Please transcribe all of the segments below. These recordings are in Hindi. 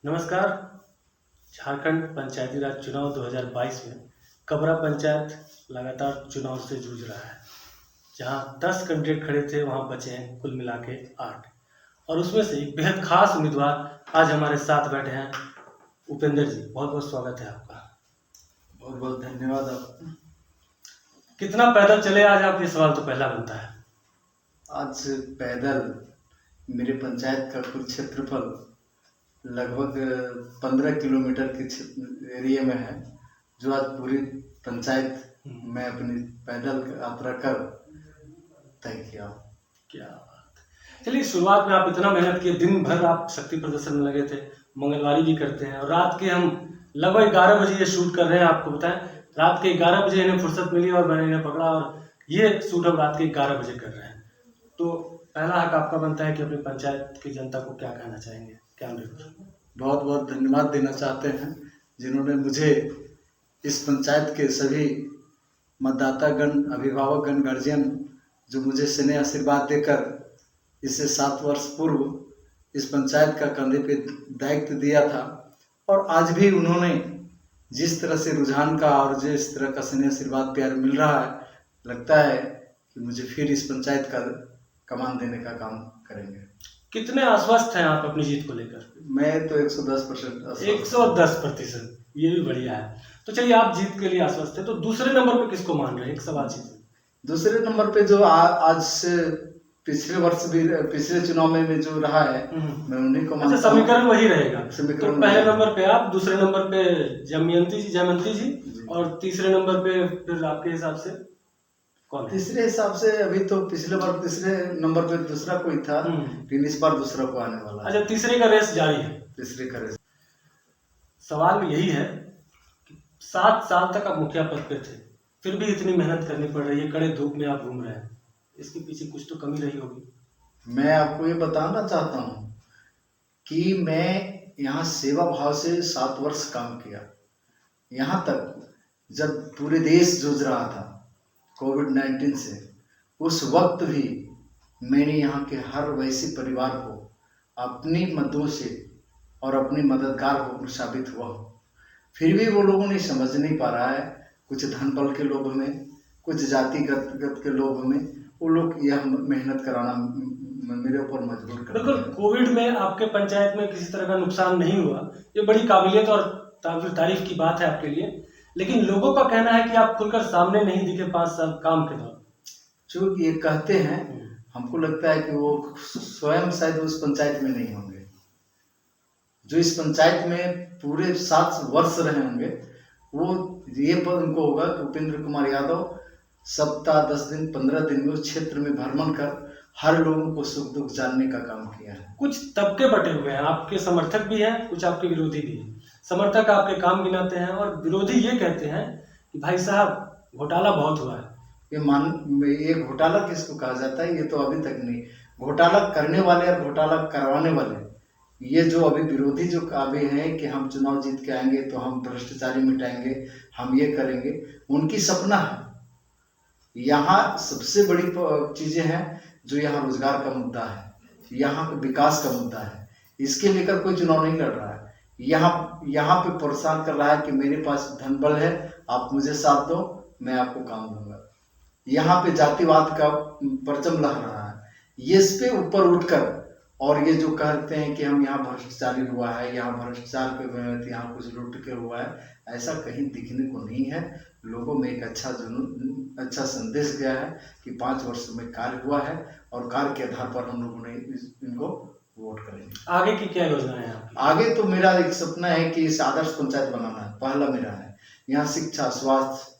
नमस्कार। झारखंड पंचायती राज चुनाव 2022 में कबरा पंचायत लगातार चुनाव से जूझ रहा है। जहां 10 कैंडिडेट खड़े थे वहां बचे हैं कुल मिला के 8 और उसमें से एक बेहद खास उम्मीदवार आज हमारे साथ बैठे हैं। उपेंद्र जी, बहुत बहुत स्वागत है आपका। बहुत बहुत धन्यवाद आपका। कितना पैदल चले आज आप, ये सवाल तो पहला बनता है। आज पैदल मेरे पंचायत का कुल क्षेत्रफल लगभग 15 किलोमीटर के एरिया में है, जो आज पूरी पंचायत मैं अपनी पैदल यात्रा कर तय किया। क्या बात है। चलिए, शुरुआत में आप इतना मेहनत किए, दिन भर आप शक्ति प्रदर्शन में लगे थे, मंगलवारी भी करते हैं और रात के हम लगभग 11 बजे ये शूट कर रहे हैं। आपको बताएं, रात के 11 बजे इन्हें फुर्सत मिली और मैंने इन्हें पकड़ा और ये शूट हम रात के 11 बजे कर रहे हैं। तो पहला हक आपका बनता है कि अपनी पंचायत की जनता को क्या कहना चाहेंगे कैमरे पर? बहुत बहुत धन्यवाद देना चाहते हैं जिन्होंने मुझे इस पंचायत के सभी मतदातागण, अभिभावकगण, गार्जियन जो मुझे स्नेह आशीर्वाद देकर इससे 7 वर्ष पूर्व इस पंचायत का कंधे पे दायित्व दिया था, और आज भी उन्होंने जिस तरह से रुझान का और जिस तरह का स्नेह आशीर्वाद प्यार मिल रहा है, लगता है कि मुझे फिर इस पंचायत का कमान देने का काम करेंगे। कितने आश्वस्त हैं आप अपनी जीत को लेकर? मैं तो 110%। 110%, ये भी बढ़िया है। तो चलिए, आप जीत के लिए आश्वस्त है, तो दूसरे नंबर पे किसको मान रहे हैं? एक सवाल चीज, दूसरे नंबर पे जो आज से पिछले वर्ष भी पिछले चुनाव में जो रहा है, मैं उन्हीं को मानता हूं। समीकरण वही रहेगा। समीकरण तो पहले नंबर पे आप, दूसरे नंबर पे जयमंती जी और तीसरे नंबर पे फिर आपके हिसाब से कौन है? तीसरे हिसाब से अभी तो पिछले बार तीसरे नंबर पे दूसरा कोई था, लेकिन इस बार दूसरा को आने वाला है। अच्छा, तीसरे का रेस जारी है। तीसरे का रेस। सवाल यही है कि 7 साल तक आप मुखिया पद पे थे, फिर भी इतनी मेहनत करनी पड़ रही है, कड़े धूप में आप घूम रहे हैं, इसके पीछे कुछ तो कमी रही होगी। मैं आपको ये बताना चाहता हूँ कि मैं यहाँ सेवा भाव से 7 वर्ष काम किया। यहाँ तक जब पूरे देश जूझ रहा था कोविड-19 से, उस वक्त भी मैंने यहाँ के हर वैसे परिवार को अपनी मददों से और अपनी मददगार को साबित हुआ। फिर भी वो लोगों ने समझ नहीं पा रहा है, कुछ धन बल के लोभ में, कुछ जातिगत के लोभ में, वो लोग यह मेहनत कराना मेरे ऊपर मजबूर कर। बिल्कुल, कोविड में आपके पंचायत में किसी तरह का नुकसान नहीं हुआ, ये बड़ी काबिलियत और तारीफ की बात है आपके लिए। लेकिन लोगों का कहना है कि आप खुलकर सामने नहीं दिखे 5 साल काम के दौरान। जो ये कहते हैं, हमको लगता है कि वो स्वयं शायद उस पंचायत में नहीं होंगे। जो इस पंचायत में पूरे 7 वर्ष रहे होंगे, वो ये पद उनको होगा कि उपेंद्र कुमार यादव सप्ताह 10 दिन 15 दिन में उस क्षेत्र में भ्रमण कर हर लोगों को सुख दुख जानने का काम किया है। कुछ तबके बटे हुए हैं, आपके समर्थक भी हैं, कुछ आपके विरोधी भी हैं। समर्थक आपके काम गिनाते हैं और विरोधी ये कहते हैं कि भाई साहब, घोटाला बहुत हुआ है। ये घोटाला किसको कहा जाता है? ये तो अभी तक नहीं। घोटाला करने वाले और घोटाला करवाने वाले, ये जो अभी विरोधी जो काबे हैं कि हम चुनाव जीत के आएंगे तो हम भ्रष्टाचारी मिटाएंगे, हम ये करेंगे, उनकी सपना है। यहाँ सबसे बड़ी चीजें हैं जो यहाँ रोजगार का मुद्दा है, यहाँ पे विकास का मुद्दा है, इसके लेकर कोई चुनाव नहीं लड़ रहा है। यहाँ पे प्रोत्साहन कर रहा है कि मेरे पास धन बल है, आप मुझे साथ दो, मैं आपको काम दूंगा। यहाँ पे जातिवाद का परचम लहरा रहा है। ये इस पे ऊपर उठकर, और ये जो कहते हैं कि हम यहाँ भ्रष्टाचारी हुआ है, यहाँ भ्रष्टाचार पे यहाँ कुछ लूट के हुआ है, ऐसा कहीं दिखने को नहीं है। लोगों में एक अच्छा संदेश गया है कि 5 वर्ष में कार्य हुआ है और कार्य के आधार पर हम लोगों ने इनको वोट करेंगे। आगे की क्या योजना है आपकी? आगे तो मेरा एक सपना है कि इस आदर्श पंचायत बनाना है, पहला मेरा है। यहाँ शिक्षा, स्वास्थ्य,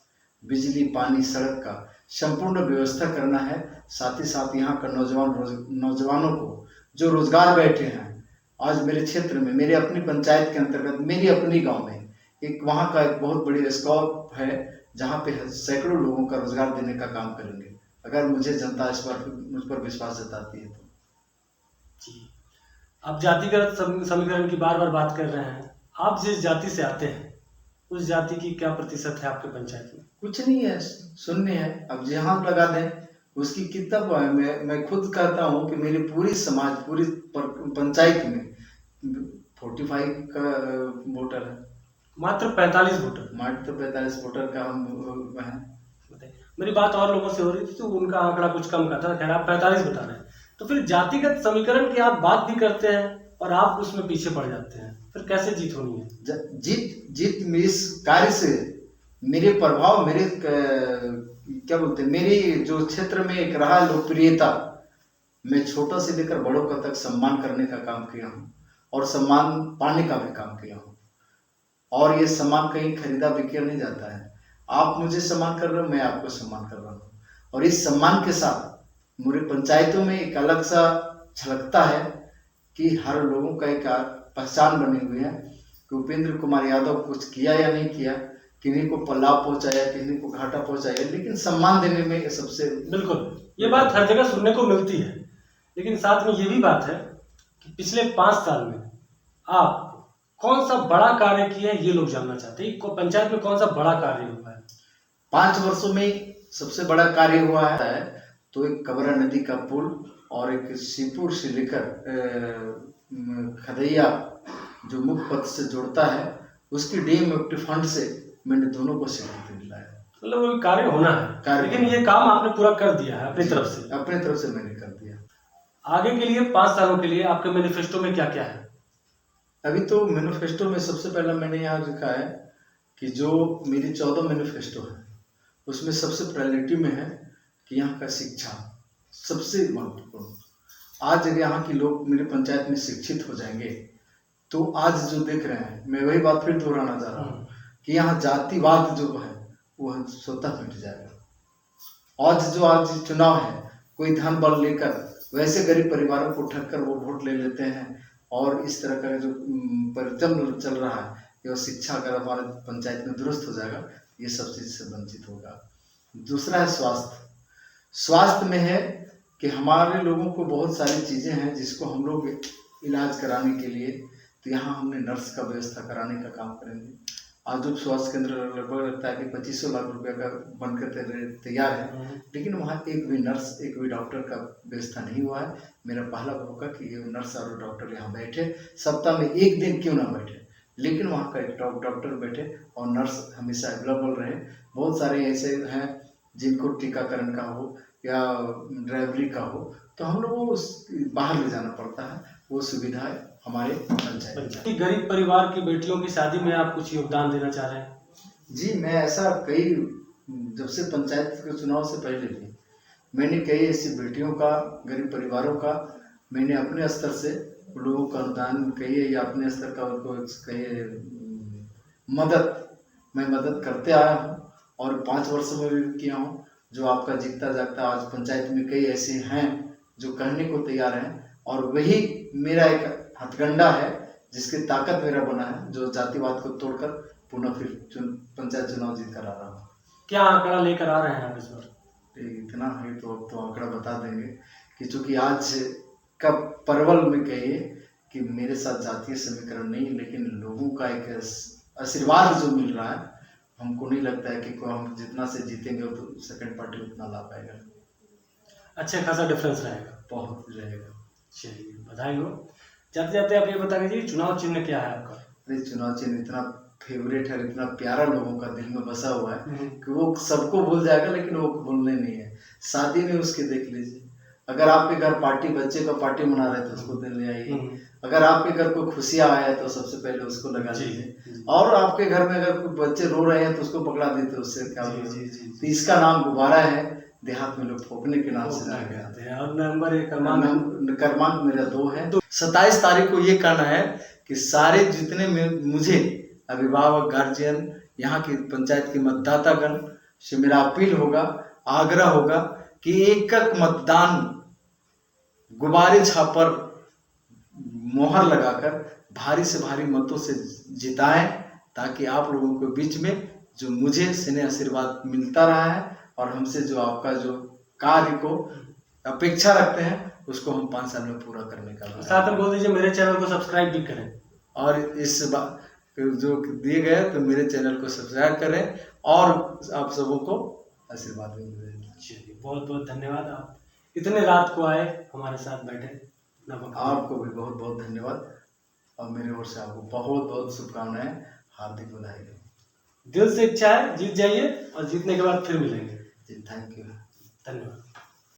बिजली, पानी, सड़क का संपूर्ण व्यवस्था करना है। साथ ही साथ यहाँ का नौजवानों को जो रोजगार बैठे हैं, आज मेरे क्षेत्र में, मेरे अपनी पंचायत के अंतर्गत, मेरी अपनी गांव में एक वहाँ का एक बहुत बड़ी स्कोप है, जहाँ पे सैकड़ों लोगों का रोजगार देने का काम करेंगे, अगर मुझे जनता मुझ पर विश्वास जताती है तो। जी, आप जातिगत समीकरण की बार बार बात कर रहे हैं। आप जिस जाति से आते हैं, उस जाति की क्या प्रतिशत है आपके पंचायत में? कुछ नहीं है, शून्य है। अब जहाँ लगा दें उसकी कितना मैं खुद कहता हूँ कि मेरी पूरी समाज, पूरी पंचायत में 45 का वोटर है, मात्र 45 वोटर। मात्र 45 वोटर का हम हैं। बताइए, मेरी बात और लोगों से हो रही थी तो उनका आंकड़ा कुछ कम का था, खैर आप 45 बता रहे हैं। तो फिर जातिगत समीकरण की आप बात भी करते हैं और आप उसमें पीछे पड़ जाते हैं, फिर कैसे जीत होनी है? जीत इस कार्य से मेरे प्रभाव, मेरे क्या बोलते हैं, मेरी जो क्षेत्र में एक रहा लोकप्रियता, मैं छोटा से लेकर बड़ों का तक सम्मान करने का काम किया हूँ और सम्मान पाने का भी काम किया हूँ। और ये सम्मान कहीं खरीदा बिका नहीं जाता है। आप मुझे सम्मान कर रहे हो, मैं आपको सम्मान कर रहा हूँ, और इस सम्मान के साथ मेरी पंचायतों में एक अलग सा झलकता है कि हर लोगों का एक पहचान बनी हुई है कि उपेंद्र कुमार यादव कुछ किया या नहीं किया, किन्हीं को लाभ पहुंचाया, किन्हीं को घाटा पहुंचाया, लेकिन सम्मान देने में सबसे। बिल्कुल, ये बात हर जगह सुनने को मिलती है, लेकिन साथ में ये भी बात है कि पिछले 5 साल में आप कौन सा बड़ा कार्य किया है, ये लोग जानना चाहते हैं। पंचायत में कौन सा बड़ा कार्य हुआ है? 5 वर्षों में सबसे बड़ा कार्य हुआ है तो एक कबरा नदी का पुल और एक शिवपुर से लेकर खदैया जो मुख्य पथ से जोड़ता है, उसकी डीएमएफटी फंड से मैंने दोनों को स्वीकृति दिलाया है। मतलब वो कार्य होना है, लेकिन ये काम आपने पूरा कर दिया है अपनी तरफ से? अपनी तरफ से मैंने कर दिया। आगे के लिए 5 सालों के लिए आपके मैनिफेस्टो में क्या क्या है? अभी तो मैनिफेस्टो में सबसे पहला मैंने यहाँ लिखा है कि जो मेरी 14 मैनिफेस्टो है उसमें सबसे प्रायोरिटी में है कि यहाँ का शिक्षा सबसे महत्वपूर्ण। आज अगर यहाँ के लोग मेरे पंचायत में शिक्षित हो जाएंगे तो आज जो देख रहे हैं, मैं वही बात फिर दोहराना चाह रहा हूँ कि यहाँ जातिवाद जो है वह स्वतः मिट जाएगा। आज चुनाव है, कोई धन बल लेकर वैसे गरीब परिवारों को ठगकर वो वोट ले लेते हैं, और इस तरह का जो परिचम चल रहा है, ये शिक्षा अगर हमारे पंचायत में दुरुस्त हो जाएगा, ये सब चीज से वंचित होगा। दूसरा है स्वास्थ्य में है कि हमारे लोगों को बहुत सारी चीजें हैं जिसको हम लोग इलाज कराने के लिए, तो यहाँ हमने नर्स का व्यवस्था कराने का काम करेंगे। आज स्वास्थ्य केंद्र लगभग लगता है कि 2500 लाख रुपए का बनकर तैयार है, लेकिन वहाँ एक भी नर्स, एक भी डॉक्टर का व्यवस्था नहीं हुआ है। मेरा पहला होगा कि ये नर्स और डॉक्टर यहाँ बैठे, सप्ताह में एक दिन क्यों ना बैठे, लेकिन वहाँ का एक डॉक्टर बैठे और नर्स हमेशा अवेलेबल रहे। बहुत सारे ऐसे हैं जिनको टीकाकरण का हो या ड्राइवरी का हो, तो हम लोग को बाहर ले जाना पड़ता है, वो सुविधाएं हमारे पंचायत। गरीब परिवार की बेटियों की शादी में आप कुछ योगदान देना चाह रहे हैं? जी, मैं ऐसा कई, जब से पंचायत के चुनाव से पहले भी मैंने कई ऐसी बेटियों का, गरीब परिवारों का, मैंने अपने स्तर से लोगों का अनुदान कहिए या अपने स्तर का उनको कहिए मदद करते आया हूँ, और 5 वर्षों में भी किया हूँ। जो आपका जीता जागता आज पंचायत में कई ऐसे हैं जो कहने को तैयार हैं, और वही मेरा एक हथकंडा है जिसकी ताकत मेरा बना है, जो जातिवाद को तोड़कर पुनः फिर पंचायत चुनाव जीत कर आ रहा हूँ। क्या आंकड़ा लेकर आ रहे हैं आप इस बार? इतना है तो अब तो आंकड़ा बता देंगे कि चूंकि आज का परवल में कहिए कि मेरे साथ जातीय समीकरण नहीं, लेकिन लोगों का एक आशीर्वाद जो मिल रहा है, हमको नहीं लगता है कि हम जितना से जीतेंगे तो सेकंड पार्टी उतना ला पाएगा। अच्छा खासा डिफरेंस रहेगा? बहुत रहेगा। चलिए, बधाई हो। जाते जाते आप ये बता दीजिए, चुनाव चिन्ह क्या है आपका? अरे चुनाव चिन्ह इतना फेवरेट है, इतना प्यारा लोगों का दिल में बसा हुआ है कि वो सबको भूल जाएगा, लेकिन वो भूलने नहीं है। शादी में उसके देख लीजिए, अगर आपके घर पार्टी, बच्चे का पार्टी मना रहे तो उसको दिल ले आइए, अगर आपके घर कोई खुशियां आए तो सबसे पहले उसको लगा लीजिए, और आपके घर में अगर कोई बच्चे रो रहे हैं तो उसको पकड़ा देते, उससे क्या होगा। तो इसका नाम गुब्बारा है, देहात में लोग फोकने के नाम से जाने जाते हैं। और नंबर 1 क्रमांक मेरा 2 है। 27 तारीख को ये कहना है कि सारे जितने मुझे अभिभावक, गार्जियन, यहाँ की पंचायत के मतदातागण से मेरा अपील होगा, आग्रह होगा कि एक मतदान गुब्बारे छापर मोहर लगाकर भारी से भारी मतों से जिताएं, ताकि आप लोगों के बीच में जो मुझे स्नेह आशीर्वाद मिलता रहा है और हमसे जो आपका जो कार्य को अपेक्षा रखते हैं उसको हम 5 साल में पूरा करने का। साथ में बोल दीजिए मेरे चैनल को सब्सक्राइब भी करें, और इस जो दिए गए तो मेरे चैनल को सब्सक्राइब करें और आप सबों को आशीर्वाद दें। चलिए, बहुत बहुत धन्यवाद, आप इतने रात को आए हमारे साथ बैठे। आपको भी बहुत बहुत धन्यवाद। और मेरी ओर से आपको बहुत बहुत शुभकामनाएं, हार्दिक बधाई है। दिल से इच्छा है जीत जाइए और जीतने के बाद फिर मिलेंगे। जी, थैंक यू। धन्यवाद।